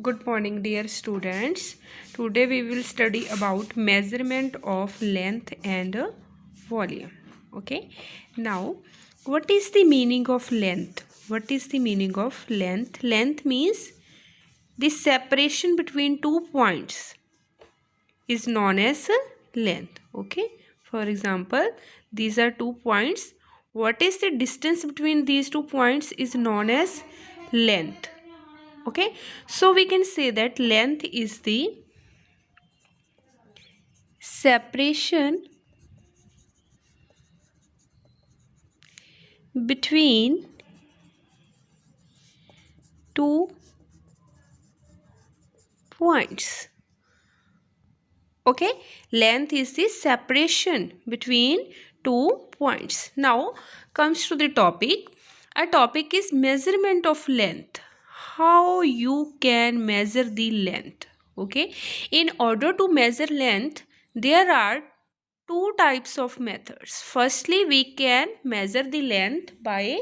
Good morning, dear students. Today we will study about measurement of length and volume. Okay. Now, what is the meaning of length? What is the meaning of length? Length means the separation between 2 points is known as length. Okay. For example, these are 2 points. What is the distance between these 2 points is known as length. Okay, so we can say that length is the separation between two points. Okay, length is the separation between 2 points. Now comes to the topic. Our topic is measurement of length. How you can measure the length. Okay, in order to measure length, there are two types of methods. Firstly, we can measure the length by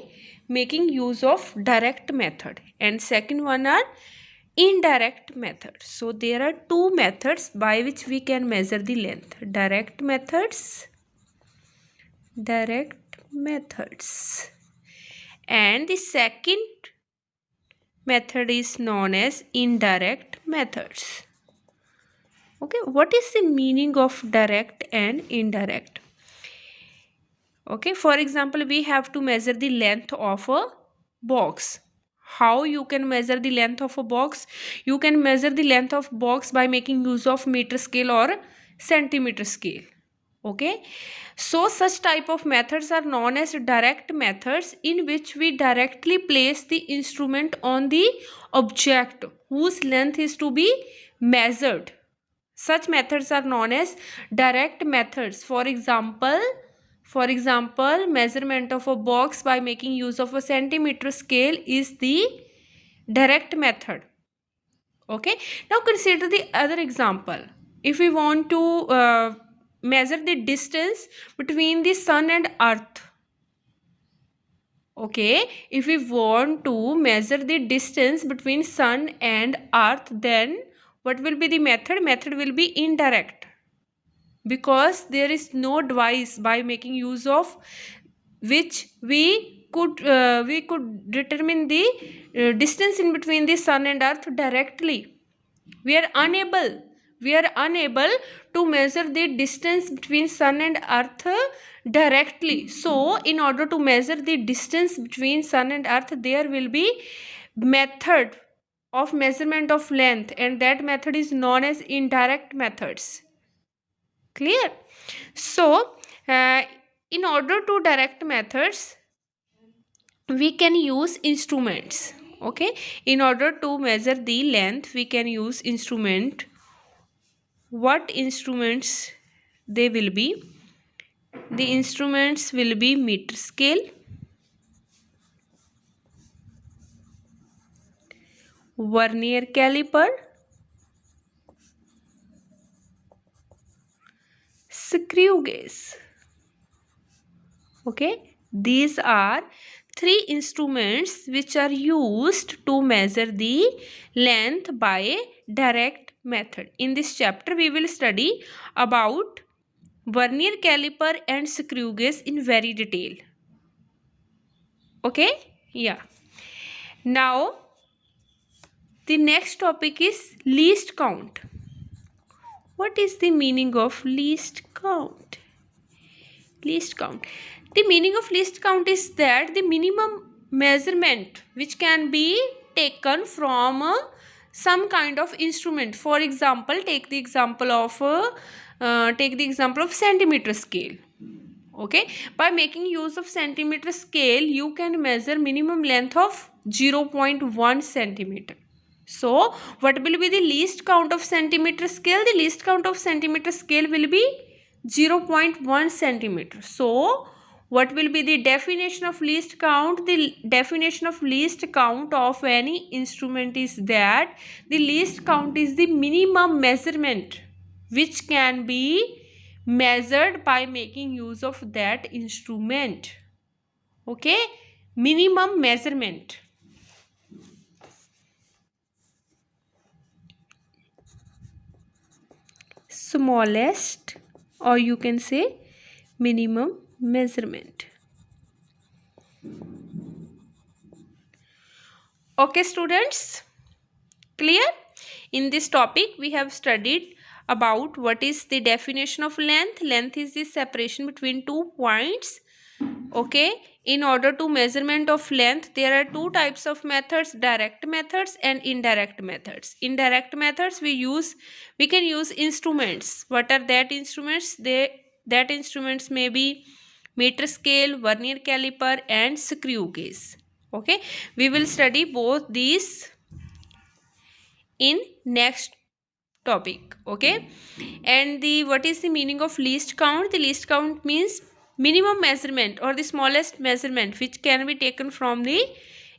making use of direct method, and second one are indirect method. So there are two methods by which we can measure the length. Direct methods, and the second method is known as indirect methods. Okay, what is the meaning of direct and indirect? Okay, for example, we have to measure the length of a box. How you can measure the length of a box? You can measure the length of box by making use of meter scale or centimeter scale. Okay, so such type of methods are known as direct methods, in which we directly place the instrument on the object whose length is to be measured. Such methods are known as direct methods. For example, measurement of a box by making use of a centimeter scale is the direct method. Okay, now consider the other example. If we want to measure the distance between the sun and earth. Okay, if we want to measure the distance between sun and earth, then what will be the method? Method will be indirect, because there is no device by making use of which we could determine the distance in between the sun and earth directly. We are unable to measure the distance between sun and earth directly. So in order to measure the distance between sun and earth, there will be method of measurement of length, and that method is known as indirect methods. Clear? So in order to direct methods, we can use instruments. Okay, in order to measure the length, we can use instrument. What instruments they will be? The instruments will be meter scale, vernier caliper, screw gauge. Okay, these are three instruments which are used to measure the length by a direct method. In this chapter, we will study about vernier caliper and screw gauge in very detail. Okay, yeah. Now the next topic is least count. What is the meaning of least count? Least count. The meaning of least count is that the minimum measurement which can be taken from some kind of instrument. For example, take the example of centimeter scale. Okay, by making use of centimeter scale, you can measure minimum length of 0.1 centimeter. So what will be the least count of centimeter scale? The least count of centimeter scale will be 0.1 centimeter. So what will be the definition of least count? The definition of least count of any instrument is that the least count is the minimum measurement which can be measured by making use of that instrument. Okay, minimum measurement. smallest, or you can say minimum measurement. Okay students, clear? In this topic we have studied about what is the definition of length. Length is the separation between 2 points. Okay, in order to measurement of length there are two types of methods, direct methods and indirect methods. Indirect methods we can use instruments. What are that instruments? That instruments may be meter scale, vernier caliper and screw gauge. Okay, we will study both these in next topic. Okay, and the what is the meaning of least count? The least count means minimum measurement or the smallest measurement which can be taken from the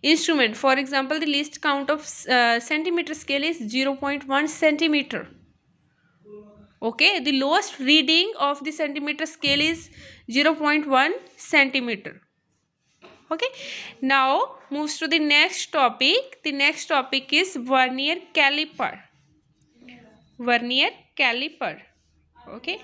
instrument. For example, the least count of centimeter scale is 0.1 centimeter. Okay, the lowest reading of the centimeter scale is 0.1 centimeter. Okay, now moves to the next topic. The next topic is vernier caliper. Vernier caliper. Okay,